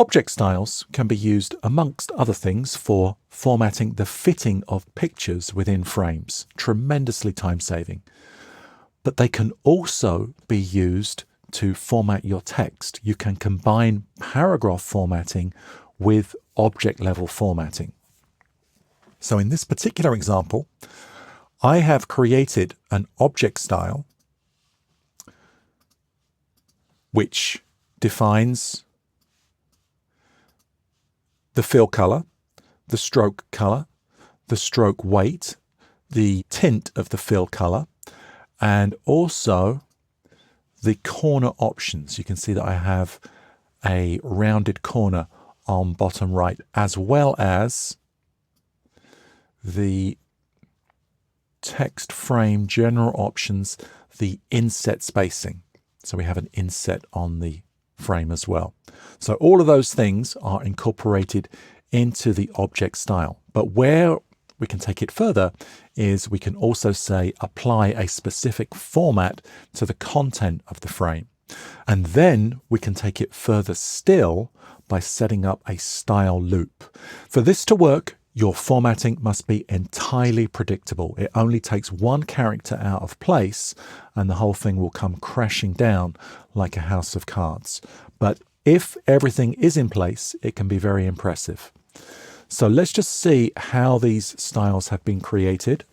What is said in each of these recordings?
Object styles can be used amongst other things for formatting the fitting of pictures within frames, tremendously time-saving. But they can also be used to format your text. You can combine paragraph formatting with object level formatting. So in this particular example, I have created an object style which defines the fill color, the stroke color, the stroke weight, the tint of the fill color, and also the corner options. You can see that I have a rounded corner on bottom right, as well as the text frame general options, the inset spacing. So we have an inset on the frame as well. So all of those things are incorporated into the object style. But where we can take it further is we can also say apply a specific format to the content of the frame. And then we can take it further still by setting up a style loop. For this to work, your formatting must be entirely predictable. It only takes one character out of place and the whole thing will come crashing down like a house of cards. But if everything is in place, it can be very impressive. So let's just see how these styles have been created.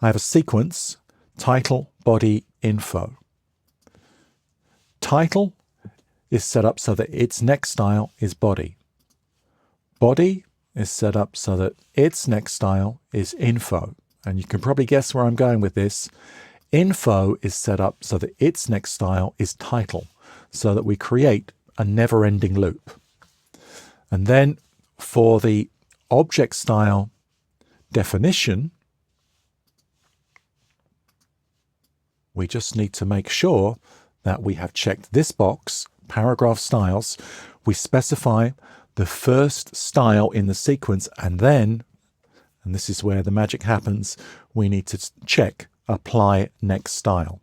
I have a sequence, title, body, info. Title is set up so that its next style is body. Body is set up so that its next style is info. And you can probably guess where I'm going with this. Info is set up so that its next style is title, so that we create a never-ending loop. And then for the object style definition, we just need to make sure that we have checked this box, paragraph styles. We specify the first style in the sequence, and then, and this is where the magic happens, we need to check apply next style.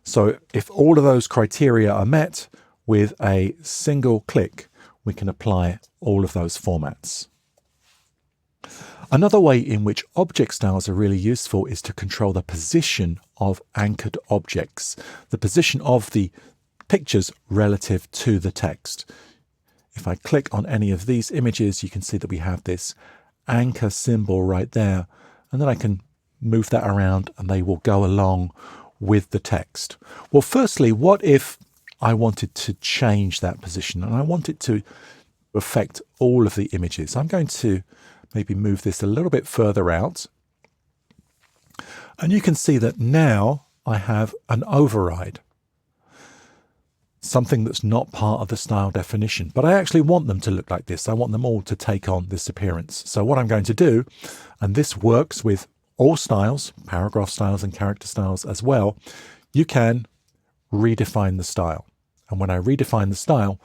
So if all of those criteria are met, with a single click, we can apply all of those formats. Another way in which object styles are really useful is to control the position of anchored objects, the position of the pictures relative to the text. If I click on any of these images, you can see that we have this anchor symbol right there, and then I can move that around and they will go along with the text. Well, firstly, what if I wanted to change that position and I want it to affect all of the images? I'm going to maybe move this a little bit further out. And you can see that now I have an override, something that's not part of the style definition. But I actually want them to look like this. I want them all to take on this appearance. So what I'm going to do, and this works with all styles, paragraph styles and character styles as well, you can redefine the style. And when I redefine the style,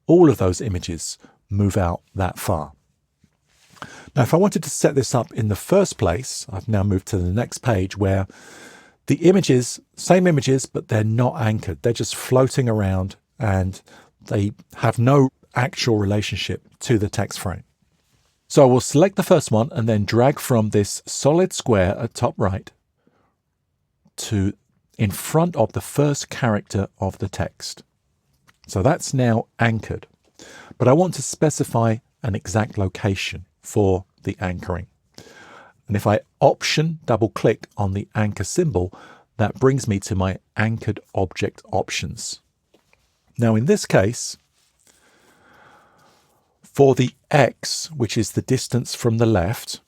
all of those images move out that far. Now, if I wanted to set this up in the first place, I've now moved to the next page where the images, same images, but they're not anchored. They're just floating around and they have no actual relationship to the text frame. So I will select the first one and then drag from this solid square at top right to in front of the first character of the text. So that's now anchored, but I want to specify an exact location for the anchoring. And if I option double click on the anchor symbol, that brings me to my anchored object options. Now in this case, for the X, which is the distance from the left,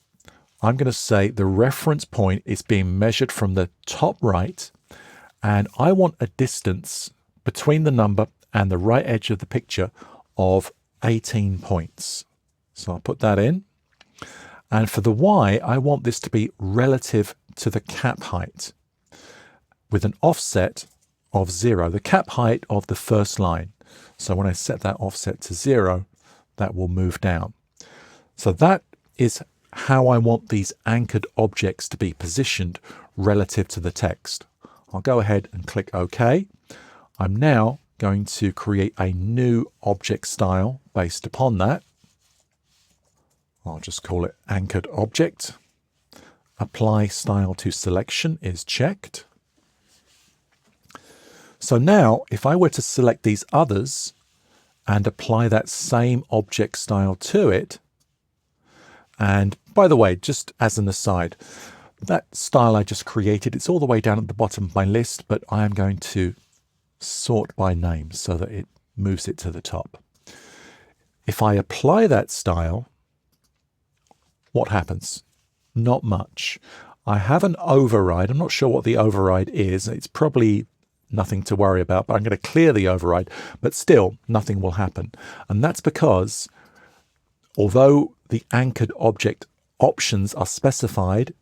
I'm going to say the reference point is being measured from the top right, and I want a distance between the number and the right edge of the picture of 18 points. So I'll put that in. And for the Y, I want this to be relative to the cap height with an offset of 0, the cap height of the first line. So when I set that offset to 0, that will move down. So that is how I want these anchored objects to be positioned relative to the text. I'll go ahead and click OK. I'm now going to create a new object style based upon that. I'll just call it anchored object. Apply style to selection is checked. So now if I were to select these others and apply that same object style to it, and by the way, just as an aside, that style I just created, it's all the way down at the bottom of my list, but I am going to sort by name so that it moves it to the top. If I apply that style, what happens? Not much. I have an override. I'm not sure what the override is. It's probably nothing to worry about, but I'm going to clear the override, but still nothing will happen. And that's because although the anchored object options are specified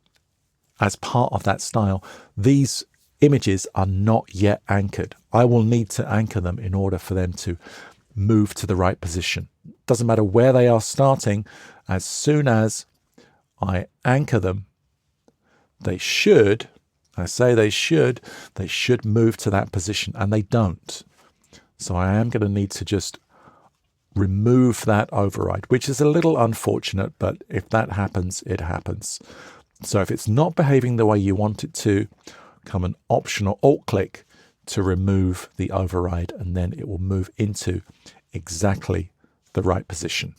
as part of that style, these images are not yet anchored. I will need to anchor them in order for them to move to the right position. Doesn't matter where they are starting, as soon as I anchor them, they should, I say they should move to that position, and they don't. So I am going to need to just remove that override, which is a little unfortunate, but if that happens, it happens. So if it's not behaving the way you want it to, come an Option or Alt click to remove the override, and then it will move into exactly the right position.